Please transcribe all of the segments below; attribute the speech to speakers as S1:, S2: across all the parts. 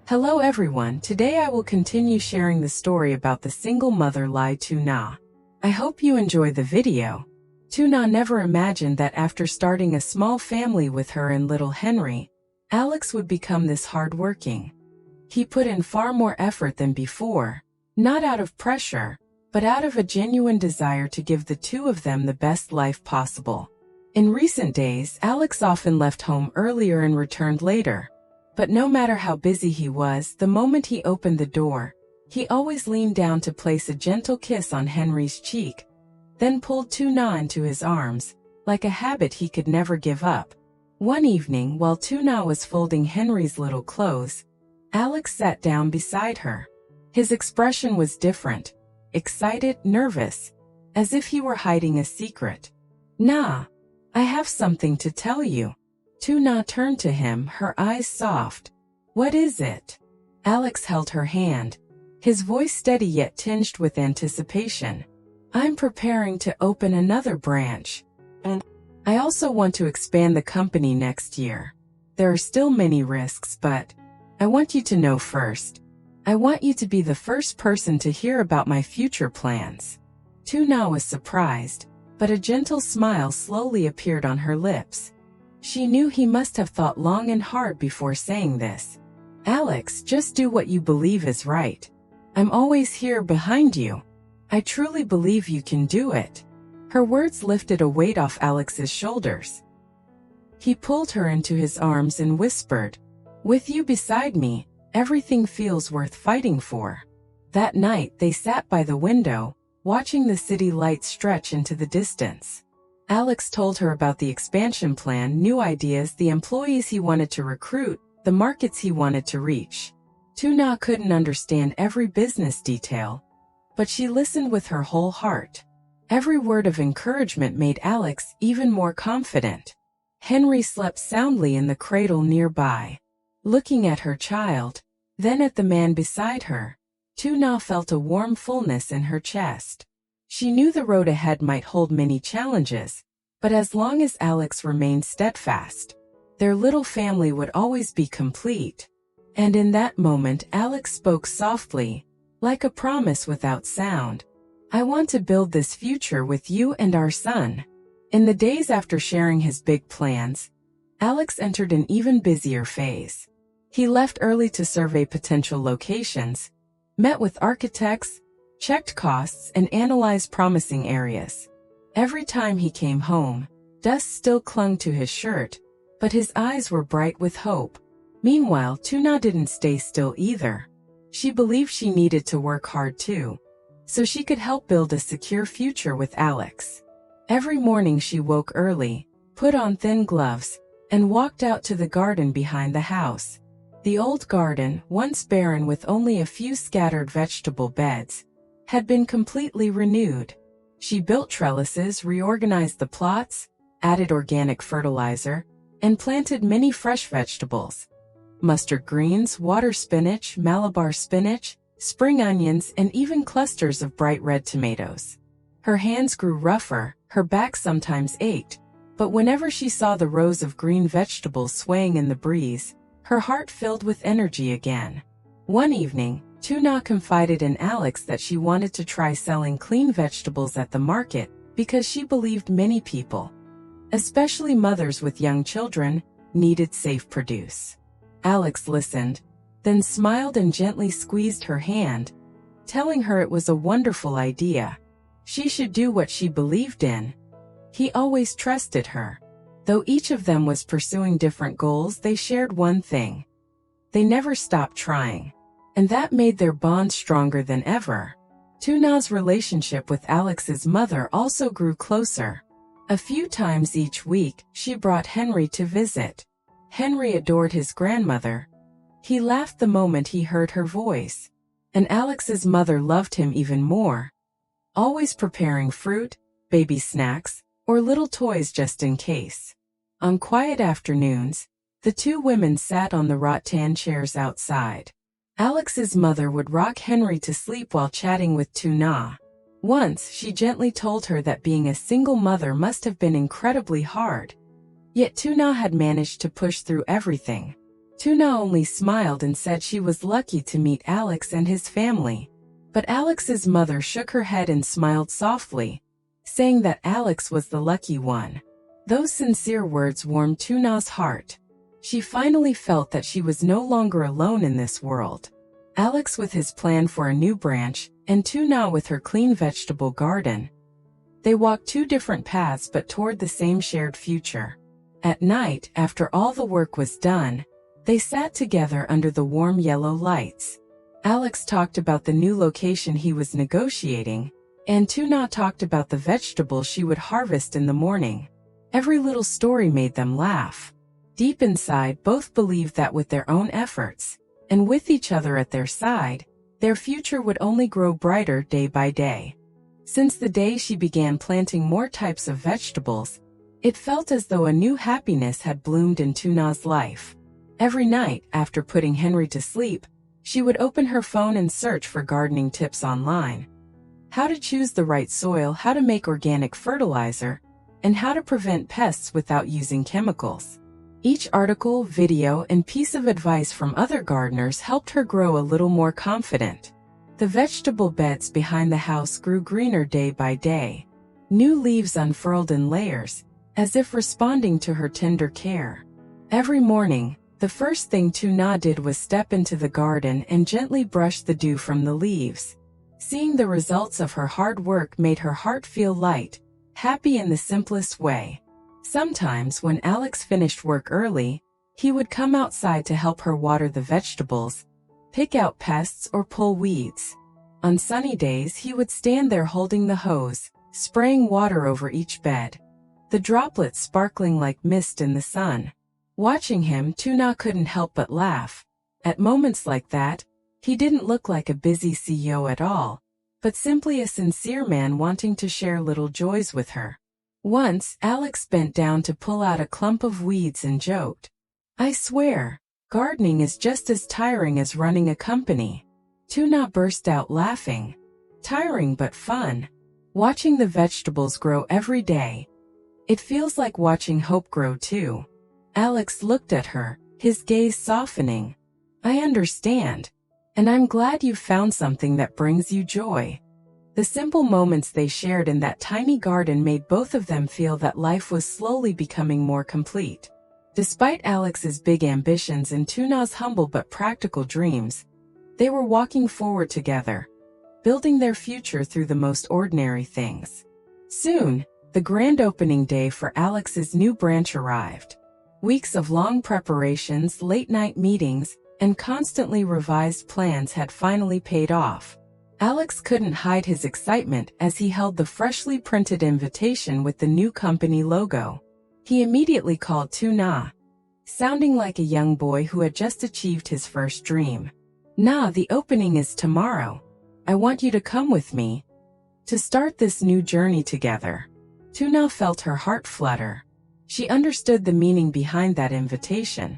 S1: Hello everyone, today I will continue sharing the story about the single mother Tuna. I hope you enjoy the video. Tuna never imagined that after starting a small family with her and little Henry, Alex would become this hardworking. He put in far more effort than before, not out of pressure, but out of a genuine desire to give the two of them the best life possible. In recent days, Alex often left home earlier and returned later. But no matter how busy he was, the moment he opened the door, he always leaned down to place a gentle kiss on Henry's cheek, then pulled Tuna into his arms, like a habit he could never give up. One evening, while Tuna was folding Henry's little clothes, Alex sat down beside her. His expression was different, excited, nervous, as if he were hiding a secret. "Nah, I have something to tell you." Tuna turned to him, her eyes soft. "What is it?" Alex held her hand, his voice steady yet tinged with anticipation. "I'm preparing to open another branch. And I also want to expand the company next year. There are still many risks, but I want you to know first. I want you to be the first person to hear about my future plans." Tuna was surprised, but a gentle smile slowly appeared on her lips. She knew he must have thought long and hard before saying this. "Alex, just do what you believe is right. I'm always here behind you. I truly believe you can do it." Her words lifted a weight off Alex's shoulders. He pulled her into his arms and whispered, "With you beside me, everything feels worth fighting for." That night, they sat by the window, watching the city lights stretch into the distance. Alex told her about the expansion plan, new ideas, the employees he wanted to recruit, the markets he wanted to reach. Tuna couldn't understand every business detail, but she listened with her whole heart. Every word of encouragement made Alex even more confident. Henry slept soundly in the cradle nearby, looking at her child, then at the man beside her. Tuna felt a warm fullness in her chest. She knew the road ahead might hold many challenges, but as long as Alex remained steadfast, their little family would always be complete. And in that moment, Alex spoke softly, like a promise without sound. "I want to build this future with you and our son." In the days after sharing his big plans, Alex entered an even busier phase. He left early to survey potential locations, met with architects, checked costs, and analyzed promising areas. Every time he came home, dust still clung to his shirt, but his eyes were bright with hope. Meanwhile, Tuna didn't stay still either. She believed she needed to work hard too, so she could help build a secure future with Alex. Every morning she woke early, put on thin gloves, and walked out to the garden behind the house. The old garden, once barren with only a few scattered vegetable beds, had been completely renewed. She built trellises, reorganized the plots, added organic fertilizer, and planted many fresh vegetables: mustard greens, water spinach, Malabar spinach, spring onions, and even clusters of bright red tomatoes. Her hands grew rougher, her back sometimes ached, but whenever she saw the rows of green vegetables swaying in the breeze, her heart filled with energy again. One evening, Tuna confided in Alex that she wanted to try selling clean vegetables at the market because she believed many people, especially mothers with young children, needed safe produce. Alex listened, then smiled and gently squeezed her hand, telling her it was a wonderful idea. She should do what she believed in. He always trusted her. Though each of them was pursuing different goals, they shared one thing: they never stopped trying. And that made their bond stronger than ever. Tuna's relationship with Alex's mother also grew closer. A few times each week, she brought Henry to visit. Henry adored his grandmother. He laughed the moment he heard her voice. And Alex's mother loved him even more, always preparing fruit, baby snacks, or little toys just in case. On quiet afternoons, the two women sat on the rattan chairs outside. Alex's mother would rock Henry to sleep while chatting with Tuna. Once, she gently told her that being a single mother must have been incredibly hard. Yet Tuna had managed to push through everything. Tuna only smiled and said she was lucky to meet Alex and his family. But Alex's mother shook her head and smiled softly, saying that Alex was the lucky one. Those sincere words warmed Tuna's heart. She finally felt that she was no longer alone in this world. Alex with his plan for a new branch, and Tuna with her clean vegetable garden. They walked two different paths but toward the same shared future. At night, after all the work was done, they sat together under the warm yellow lights. Alex talked about the new location he was negotiating, and Tuna talked about the vegetables she would harvest in the morning. Every little story made them laugh. Deep inside, both believed that with their own efforts, and with each other at their side, their future would only grow brighter day by day. Since the day she began planting more types of vegetables, it felt as though a new happiness had bloomed in Tuna's life. Every night, after putting Henry to sleep, she would open her phone and search for gardening tips online. How to choose the right soil, how to make organic fertilizer, and how to prevent pests without using chemicals. Each article, video, and piece of advice from other gardeners helped her grow a little more confident. The vegetable beds behind the house grew greener day by day. New leaves unfurled in layers, as if responding to her tender care. Every morning, the first thing Tuna did was step into the garden and gently brush the dew from the leaves. Seeing the results of her hard work made her heart feel light, happy in the simplest way. Sometimes when Alex finished work early, he would come outside to help her water the vegetables, pick out pests or pull weeds. On sunny days he would stand there holding the hose, spraying water over each bed, the droplets sparkling like mist in the sun. Watching him, Tuna couldn't help but laugh. At moments like that, he didn't look like a busy CEO at all, but simply a sincere man wanting to share little joys with her. Once, Alex bent down to pull out a clump of weeds and joked, "I swear, gardening is just as tiring as running a company." Tuna burst out laughing. Tiring but fun. Watching the vegetables grow every day. It feels like watching hope grow too. Alex looked at her, his gaze softening. "I understand. And I'm glad you found something that brings you joy." The simple moments they shared in that tiny garden made both of them feel that life was slowly becoming more complete. Despite Alex's big ambitions and Tuna's humble but practical dreams, they were walking forward together, building their future through the most ordinary things. Soon, the grand opening day for Alex's new branch arrived. Weeks of long preparations, late-night meetings, and constantly revised plans had finally paid off. Alex couldn't hide his excitement as he held the freshly printed invitation with the new company logo. He immediately called Tuna, sounding like a young boy who had just achieved his first dream. "Nah, the opening is tomorrow. I want you to come with me to start this new journey together." Tuna felt her heart flutter. She understood the meaning behind that invitation.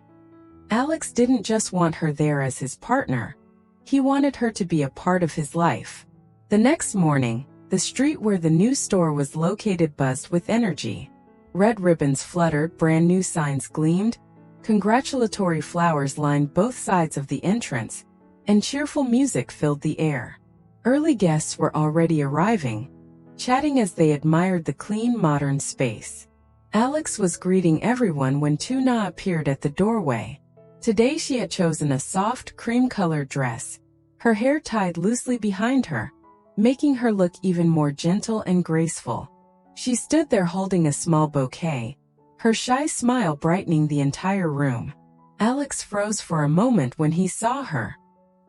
S1: Alex didn't just want her there as his partner. He wanted her to be a part of his life. The next morning, the street where the new store was located buzzed with energy. Red ribbons fluttered, brand new signs gleamed, congratulatory flowers lined both sides of the entrance, and cheerful music filled the air. Early guests were already arriving, chatting as they admired the clean, modern space. Alex was greeting everyone when Tuna appeared at the doorway. Today she had chosen a soft, cream-colored dress, her hair tied loosely behind her, making her look even more gentle and graceful. She stood there holding a small bouquet, her shy smile brightening the entire room. Alex froze for a moment when he saw her.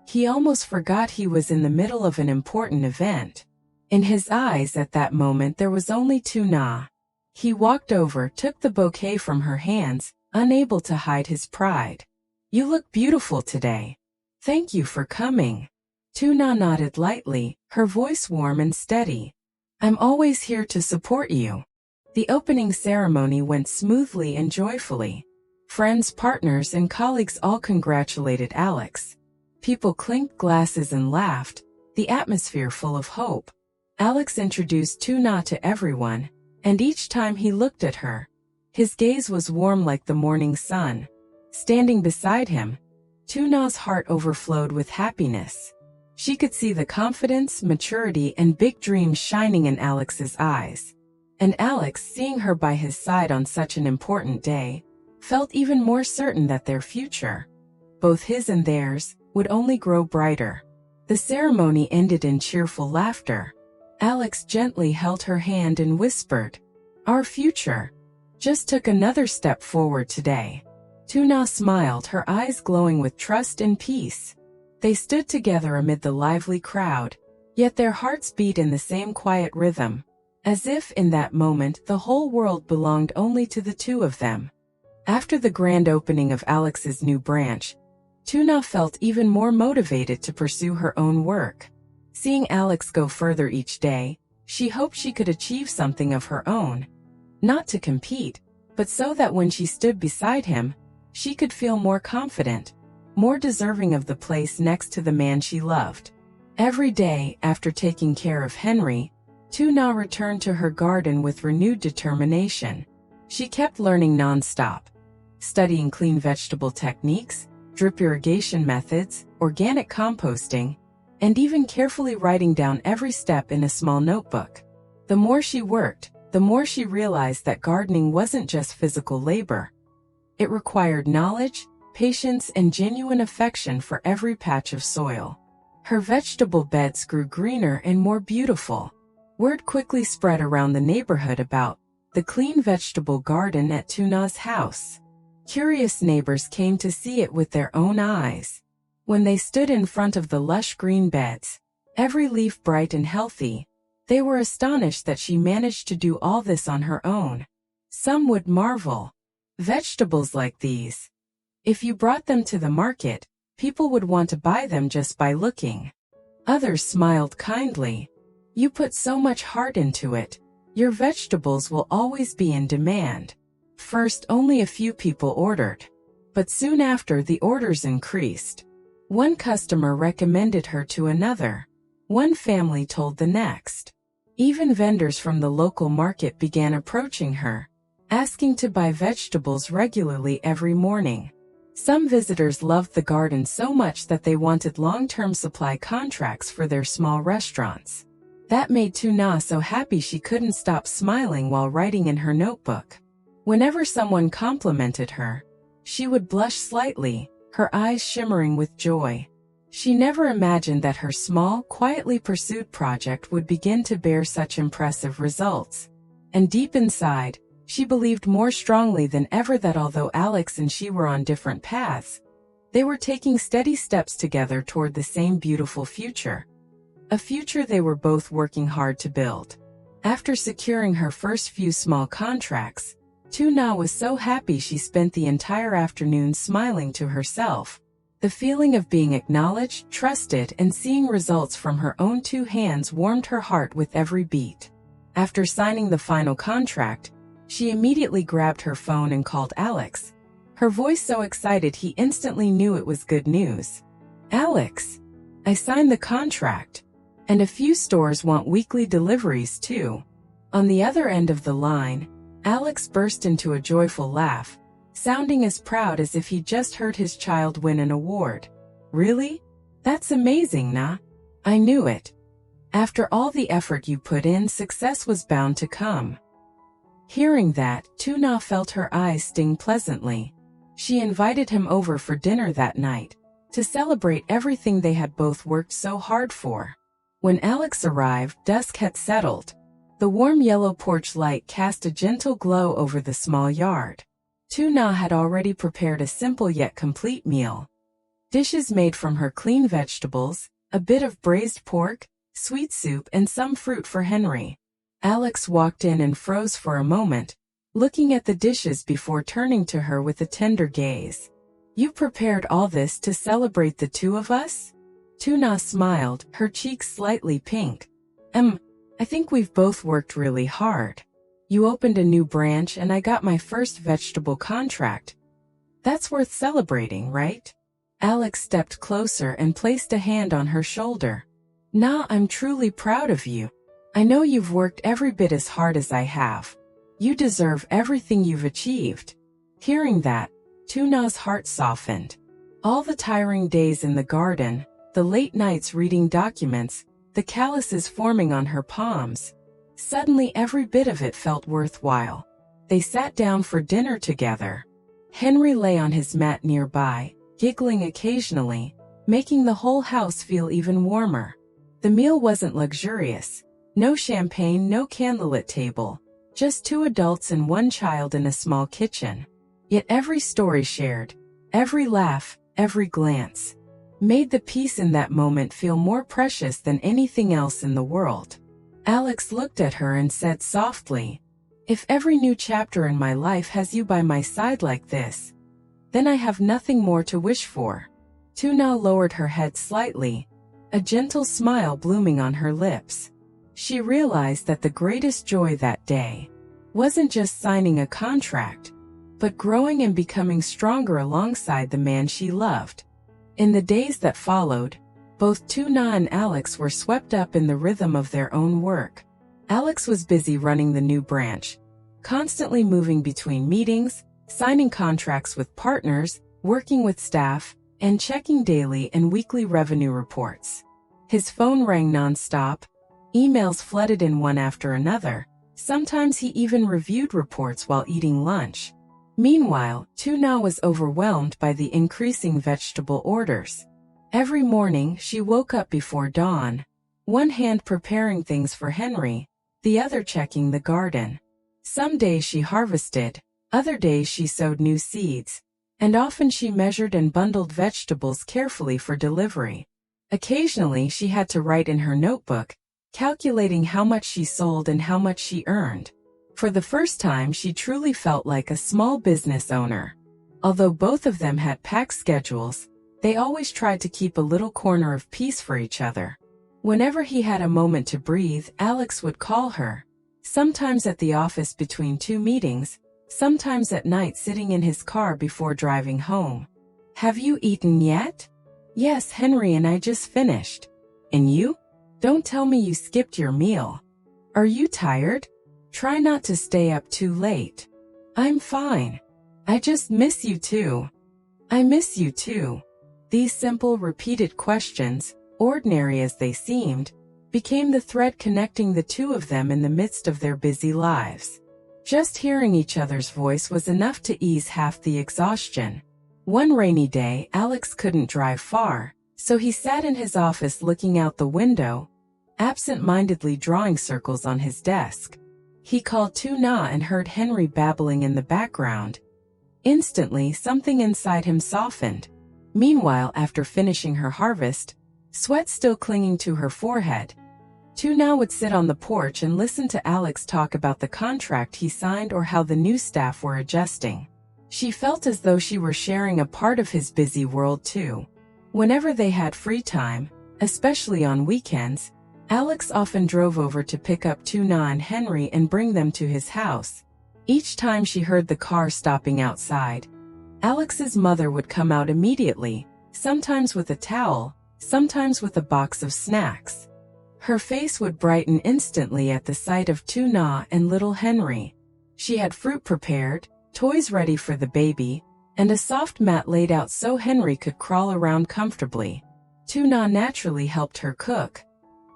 S1: He almost forgot he was in the middle of an important event. In his eyes at that moment there was only Tuna. He walked over, took the bouquet from her hands, unable to hide his pride. "You look beautiful today. Thank you for coming." Tuna nodded lightly, her voice warm and steady. "I'm always here to support you." The opening ceremony went smoothly and joyfully. Friends, partners, and colleagues all congratulated Alex. People clinked glasses and laughed, the atmosphere full of hope. Alex introduced Tuna to everyone, and each time he looked at her, his gaze was warm like the morning sun. Standing beside him, Tuna's heart overflowed with happiness. She could see the confidence, maturity, and big dreams shining in Alex's eyes. And Alex, seeing her by his side on such an important day, felt even more certain that their future, both his and theirs, would only grow brighter. The ceremony ended in cheerful laughter. Alex gently held her hand and whispered, "Our future just took another step forward today." Tuna smiled, her eyes glowing with trust and peace. They stood together amid the lively crowd, yet their hearts beat in the same quiet rhythm, as if in that moment the whole world belonged only to the two of them. After the grand opening of Alex's new branch, Tuna felt even more motivated to pursue her own work. Seeing Alex go further each day, she hoped she could achieve something of her own. Not to compete, but so that when she stood beside him, she could feel more confident, more deserving of the place next to the man she loved. Every day, after taking care of Henry, Tuna returned to her garden with renewed determination. She kept learning non-stop, studying clean vegetable techniques, drip irrigation methods, organic composting, and even carefully writing down every step in a small notebook. The more she worked, the more she realized that gardening wasn't just physical labor. It required knowledge, patience, and genuine affection for every patch of soil. Her vegetable beds grew greener and more beautiful. Word quickly spread around the neighborhood about the clean vegetable garden at Tuna's house. Curious neighbors came to see it with their own eyes. When they stood in front of the lush green beds, every leaf bright and healthy, they were astonished that she managed to do all this on her own. Some would marvel. Vegetables like these, if you brought them to the market, people would want to buy them just by looking. Others smiled kindly. You put so much heart into it. Your vegetables will always be in demand. First, only a few people ordered, but soon after the orders increased. One customer recommended her to another. One family told the next. Even vendors from the local market began approaching her, asking to buy vegetables regularly every morning. Some visitors loved the garden so much that they wanted long-term supply contracts for their small restaurants. That made Tuna so happy she couldn't stop smiling while writing in her notebook. Whenever someone complimented her, she would blush slightly, her eyes shimmering with joy. She never imagined that her small, quietly pursued project would begin to bear such impressive results. And deep inside, she believed more strongly than ever that although Alex and she were on different paths, they were taking steady steps together toward the same beautiful future. A future they were both working hard to build. After securing her first few small contracts, Tuna was so happy she spent the entire afternoon smiling to herself. The feeling of being acknowledged, trusted, and seeing results from her own two hands warmed her heart with every beat. After signing the final contract, she immediately grabbed her phone and called Alex, her voice so excited he instantly knew it was good news. "Alex, I signed the contract. And a few stores want weekly deliveries too." On the other end of the line, Alex burst into a joyful laugh, sounding as proud as if he'd just heard his child win an award. "Really? That's amazing, nah? I knew it. After all the effort you put in, success was bound to come." Hearing that, Tuna felt her eyes sting pleasantly. She invited him over for dinner that night, to celebrate everything they had both worked so hard for. When Alex arrived, dusk had settled. The warm yellow porch light cast a gentle glow over the small yard. Tuna had already prepared a simple yet complete meal. Dishes made from her clean vegetables, a bit of braised pork, sweet soup, and some fruit for Henry. Alex walked in and froze for a moment, looking at the dishes before turning to her with a tender gaze. "You prepared all this to celebrate the two of us?" Tuna smiled, her cheeks slightly pink. I think we've both worked really hard. You opened a new branch and I got my first vegetable contract. That's worth celebrating, right?" Alex stepped closer and placed a hand on her shoulder. "Nah, I'm truly proud of you. I know you've worked every bit as hard as I have. You deserve everything you've achieved." Hearing that, Tuna's heart softened. All the tiring days in the garden, the late nights reading documents, the calluses forming on her palms. Suddenly every bit of it felt worthwhile. They sat down for dinner together. Henry lay on his mat nearby, giggling occasionally, making the whole house feel even warmer. The meal wasn't luxurious. No champagne, no candlelit table. Just two adults and one child in a small kitchen. Yet every story shared, every laugh, every glance, made the peace in that moment feel more precious than anything else in the world. Alex looked at her and said softly, "If every new chapter in my life has you by my side like this, then I have nothing more to wish for." Tuna lowered her head slightly, a gentle smile blooming on her lips. She realized that the greatest joy that day wasn't just signing a contract, but growing and becoming stronger alongside the man she loved. In the days that followed, both Tuna and Alex were swept up in the rhythm of their own work. Alex was busy running the new branch, constantly moving between meetings, signing contracts with partners, working with staff, and checking daily and weekly revenue reports. His phone rang nonstop, emails flooded in one after another. Sometimes he even reviewed reports while eating lunch. Meanwhile, Tuna was overwhelmed by the increasing vegetable orders. Every morning, she woke up before dawn, one hand preparing things for Henry, the other checking the garden. Some days she harvested, other days she sowed new seeds, and often she measured and bundled vegetables carefully for delivery. Occasionally, she had to write in her notebook, calculating how much she sold and how much she earned. For the first time, she truly felt like a small business owner. Although both of them had packed schedules, they always tried to keep a little corner of peace for each other. Whenever he had a moment to breathe, Alex would call her, sometimes at the office between two meetings, sometimes at night sitting in his car before driving home. "Have you eaten yet?" "Yes, Henry and I just finished." "And you? Don't tell me you skipped your meal. Are you tired? Try not to stay up too late." "I'm fine. I just miss you too." "I miss you too." These simple, repeated questions, ordinary as they seemed, became the thread connecting the two of them in the midst of their busy lives. Just hearing each other's voice was enough to ease half the exhaustion. One rainy day, Alex couldn't drive far, so he sat in his office looking out the window, absent-mindedly drawing circles on his desk. He called Tuna and heard Henry babbling in the background. Instantly, something inside him softened. Meanwhile, after finishing her harvest, sweat still clinging to her forehead, Tuna would sit on the porch and listen to Alex talk about the contract he signed or how the new staff were adjusting. She felt as though she were sharing a part of his busy world too. Whenever they had free time, especially on weekends, Alex often drove over to pick up Tuna and Henry and bring them to his house. Each time she heard the car stopping outside, Alex's mother would come out immediately, sometimes with a towel, sometimes with a box of snacks. Her face would brighten instantly at the sight of Tuna and little Henry. She had fruit prepared, toys ready for the baby, and a soft mat laid out so Henry could crawl around comfortably. Tuna naturally helped her cook,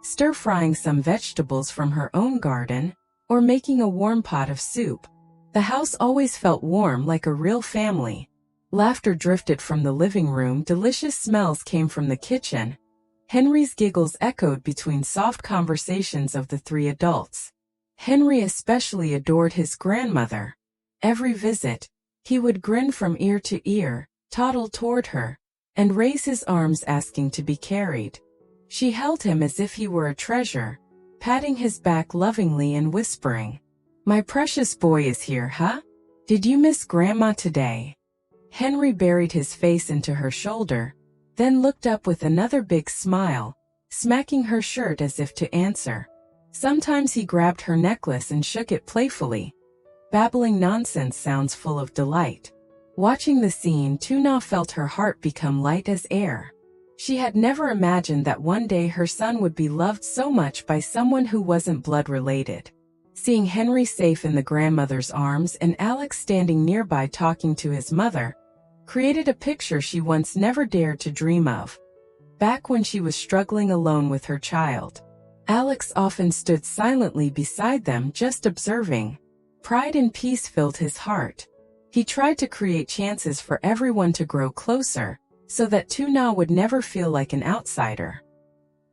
S1: stir-frying some vegetables from her own garden, or making a warm pot of soup. The house always felt warm, like a real family. Laughter drifted from the living room, delicious smells came from the kitchen. Henry's giggles echoed between soft conversations of the three adults. Henry especially adored his grandmother. Every visit, he would grin from ear to ear, toddle toward her, and raise his arms asking to be carried. She held him as if he were a treasure, patting his back lovingly and whispering, "My precious boy is here, huh? Did you miss Grandma today?" Henry buried his face into her shoulder, then looked up with another big smile, smacking her shirt as if to answer. Sometimes he grabbed her necklace and shook it playfully, babbling nonsense sounds full of delight. Watching the scene, Tuna felt her heart become light as air. She had never imagined that one day her son would be loved so much by someone who wasn't blood-related. Seeing Henry safe in the grandmother's arms and Alex standing nearby talking to his mother, created a picture she once never dared to dream of. Back when she was struggling alone with her child, Alex often stood silently beside them, just observing. Pride and peace filled his heart. He tried to create chances for everyone to grow closer, so that Tuna would never feel like an outsider.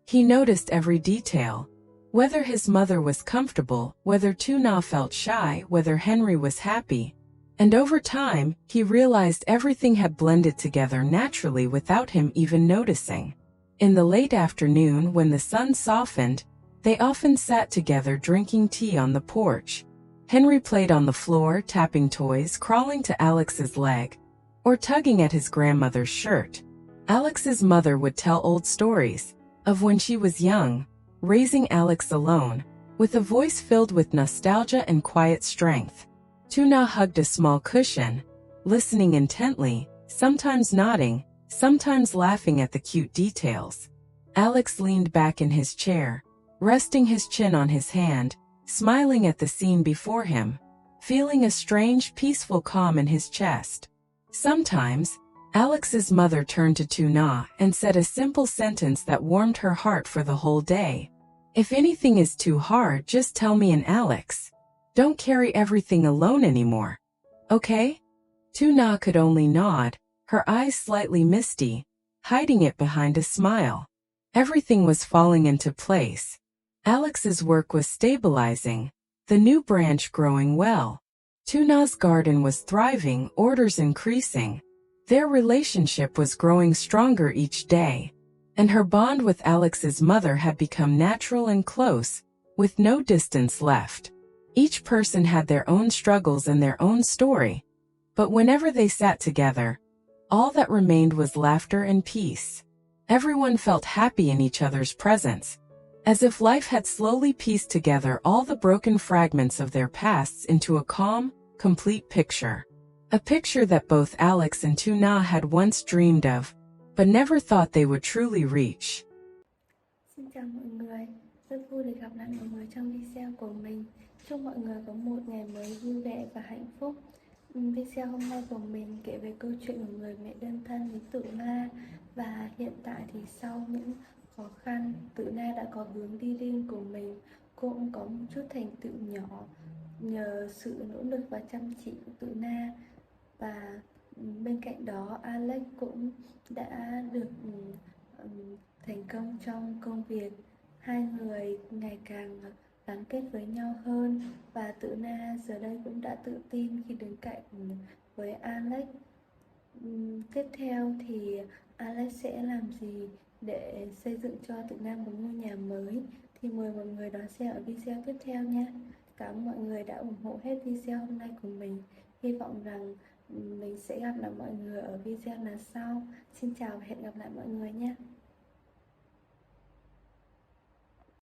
S1: He noticed every detail. Whether his mother was comfortable, whether Tuna felt shy, whether Henry was happy. And over time, he realized everything had blended together naturally without him even noticing. In the late afternoon, when the sun softened, they often sat together drinking tea on the porch. Henry played on the floor, tapping toys, crawling to Alex's leg, or tugging at his grandmother's shirt. Alex's mother would tell old stories of when she was young, raising Alex alone, with a voice filled with nostalgia and quiet strength. Tuna hugged a small cushion, listening intently, sometimes nodding, sometimes laughing at the cute details. Alex leaned back in his chair, resting his chin on his hand, smiling at the scene before him, feeling a strange, peaceful calm in his chest. Sometimes, Alex's mother turned to Tuna and said a simple sentence that warmed her heart for the whole day. "If anything is too hard, just tell me and Alex. Don't carry everything alone anymore. Okay?" Tuna could only nod, her eyes slightly misty, hiding it behind a smile. Everything was falling into place. Alex's work was stabilizing, the new branch growing well. Tuna's garden was thriving, orders increasing. Their relationship was growing stronger each day, and her bond with Alex's mother had become natural and close, with no distance left. Each person had their own struggles and their own story, but whenever they sat together, all that remained was laughter and peace. Everyone felt happy in each other's presence, as if life had slowly pieced together all the broken fragments of their pasts into a calm, complete picture. A picture that both Alex and Tuna had once dreamed of, but never thought they would truly reach.
S2: Xin chào mọi người, rất vui được gặp lại mọi người trong video của mình. Chúc mọi người có một ngày mới vui vẻ và hạnh phúc. Video hôm nay của mình kể về câu chuyện của người mẹ đơn thân với Tuna. Và hiện tại thì sau những khó khăn, Tuna đã có hướng đi riêng của mình. Cô cũng có một chút thành tựu nhỏ nhờ sự nỗ lực và chăm chỉ của Tuna. Và bên cạnh đó, Alex cũng đã được thành công trong công việc. Hai người ngày càng gắn kết với nhau hơn, và Tuna giờ đây cũng đã tự tin khi đứng cạnh với Alex. Tiếp theo thì Alex sẽ làm gì để xây dựng cho Tuna một ngôi nhà mới thì mời mọi người đón xem ở video tiếp theo nha. Cảm ơn mọi người đã ủng hộ hết video hôm nay của mình. Hy vọng rằng mình sẽ gặp lại mọi người ở video lần sau. Xin chào và hẹn gặp lại mọi người nhé.